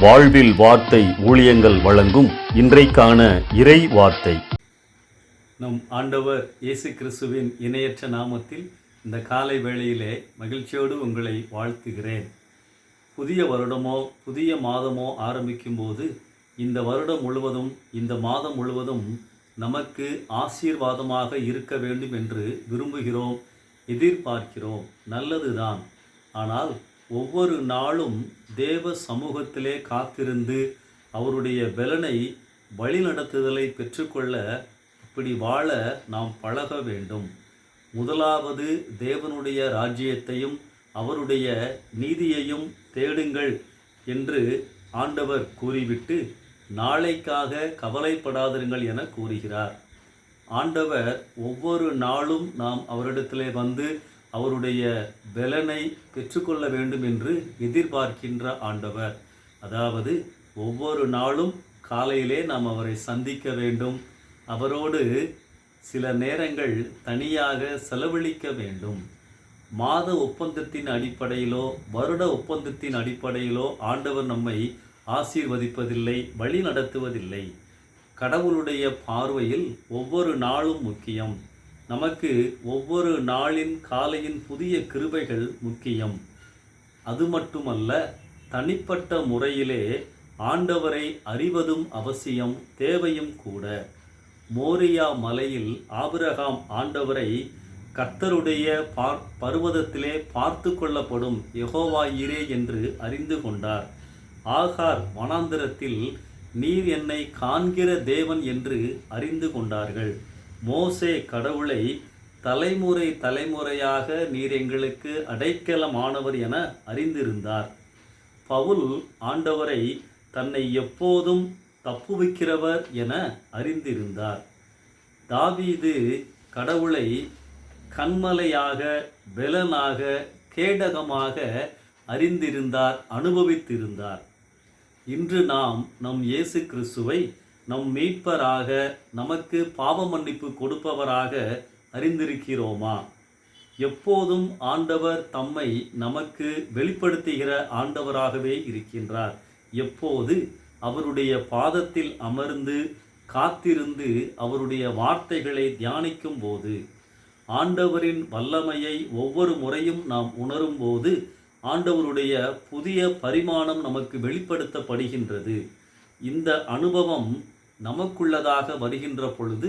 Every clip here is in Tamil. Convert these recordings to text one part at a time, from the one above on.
வாழ்வில் வார்த்தை ஊழியங்கள் வழங்கும் இன்றைக்கான இறை வார்த்தை. நம் ஆண்டவர் இயேசு கிறிஸ்துவின் இணையற்ற நாமத்தில் இந்த காலை வேளையிலே மகிழ்ச்சியோடு உங்களை வாழ்த்துகிறேன். புதிய வருடமோ புதிய மாதமோ ஆரம்பிக்கும் போது இந்த வருடம் முழுவதும் இந்த மாதம் முழுவதும் நமக்கு ஆசீர்வாதமாக இருக்க வேண்டும் என்று விரும்புகிறோம், எதிர்பார்க்கிறோம். நல்லதுதான். ஆனால் ஒவ்வொரு நாளும் தேவ சமூகத்திலே காத்திருந்து அவருடைய பலனை வழிநடத்துதலை பெற்றுக்கொள்ள அப்படி வாழ நாம் பழக வேண்டும். முதலாவது தேவனுடைய ராஜ்யத்தையும் அவருடைய நீதியையும் தேடுங்கள் என்று ஆண்டவர் கூறிவிட்டு நாளைக்காக கவலைப்படாதிருங்கள் என கூறுகிறார். ஆண்டவர் ஒவ்வொரு நாளும் நாம் அவரிடத்திலே வந்து அவருடைய பலனை பெற்றுக்கொள்ள வேண்டும் என்று எதிர்பார்க்கின்ற ஆண்டவர். அதாவது ஒவ்வொரு நாளும் காலையிலே நாம் அவரை சந்திக்க வேண்டும், அவரோடு சில நேரங்கள் தனியாக செலவழிக்க வேண்டும். மாத ஒப்பந்தத்தின் அடிப்படையிலோ வருட ஒப்பந்தத்தின் அடிப்படையிலோ ஆண்டவர் நம்மை ஆசீர்வதிப்பதில்லை, வழி நடத்துவதில்லை. கடவுளுடைய பார்வையில் ஒவ்வொரு நாளும் முக்கியம். நமக்கு ஒவ்வொரு நாளின் காலையின் புதிய கிருபைகள் முக்கியம். அது மட்டுமல்ல, தனிப்பட்ட முறையிலே ஆண்டவரை அறிவதும் அவசியம், தேவையும் கூட. மோரியா மலையில் ஆபிரகாம் ஆண்டவரை கர்த்தருடைய பர்வதத்திலே பார்த்து கொள்ளப்படும் யெகோவா ஈரே என்று அறிந்து கொண்டார். ஆகார் வனாந்திரத்தில் நீர் என்னை காண்கிற தேவன் என்று அறிந்து கொண்டார்கள். மோசே கடவுளை தலைமுறை தலைமுறையாக நீர் எங்களுக்கு அடைக்கலமானவர் என அறிந்திருந்தார். பவுல் ஆண்டவரை தன்னை எப்போதும் தப்புவிக்கிறவர் என அறிந்திருந்தார். தாவீது கடவுளை கண்மலையாக, பெலனாக, கேடகமாக அறிந்திருந்தார், அனுபவித்திருந்தார். இன்று நாம் நம் இயேசு கிறிஸ்துவை நம் மீட்பராக, நமக்கு பாவ மன்னிப்பு கொடுப்பவராக அறிந்திருக்கிறோமா? எப்போதும் ஆண்டவர் தம்மை நமக்கு வெளிப்படுத்துகிற ஆண்டவராகவே இருக்கின்றார். எப்போது அவருடைய பாதத்தில் அமர்ந்து காத்திருந்து அவருடைய வார்த்தைகளை தியானிக்கும் போது, ஆண்டவரின் வல்லமையை ஒவ்வொரு முறையும் நாம் உணரும் போது ஆண்டவருடைய புதிய பரிமாணம் நமக்கு வெளிப்படுத்தப்படுகின்றது. இந்த அனுபவம் நமக்குள்ளதாக வருகின்ற பொழுது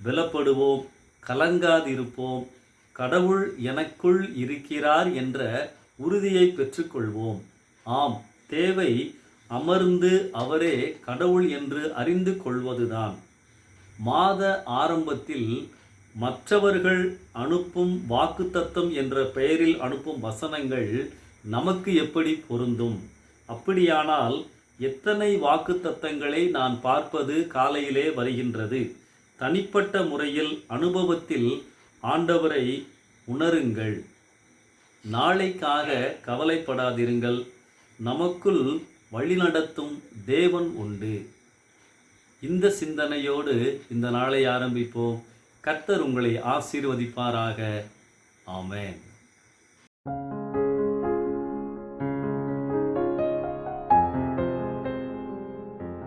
பலப்படுவோம், கலங்காதிருப்போம். கடவுள் எனக்குள் இருக்கிறார் என்ற உறுதியை பெற்றுக்கொள்வோம். ஆம், தேவை அமர்ந்து அவரே கடவுள் என்று அறிந்து கொள்வதுதான். மாத ஆரம்பத்தில் மற்றவர்கள் அனுப்பும் வாக்குத்தத்தம் என்ற பெயரில் அனுப்பும் வசனங்கள் நமக்கு எப்படி பொருந்தும்? அப்படியானால் எத்தனை வாக்குத்தத்தங்களை நான் பார்ப்பது காலையிலே வருகின்றது? தனிப்பட்ட முறையில் அனுபவத்தில் ஆண்டவரை உணருங்கள். நாளைக்காக கவலைப்படாதிருங்கள், நமக்குள் வழிநடத்தும் தேவன் உண்டு. இந்த சிந்தனையோடு இந்த நாளை ஆரம்பிப்போம். கர்த்தர் உங்களை ஆசீர்வதிப்பாராக. ஆமென்.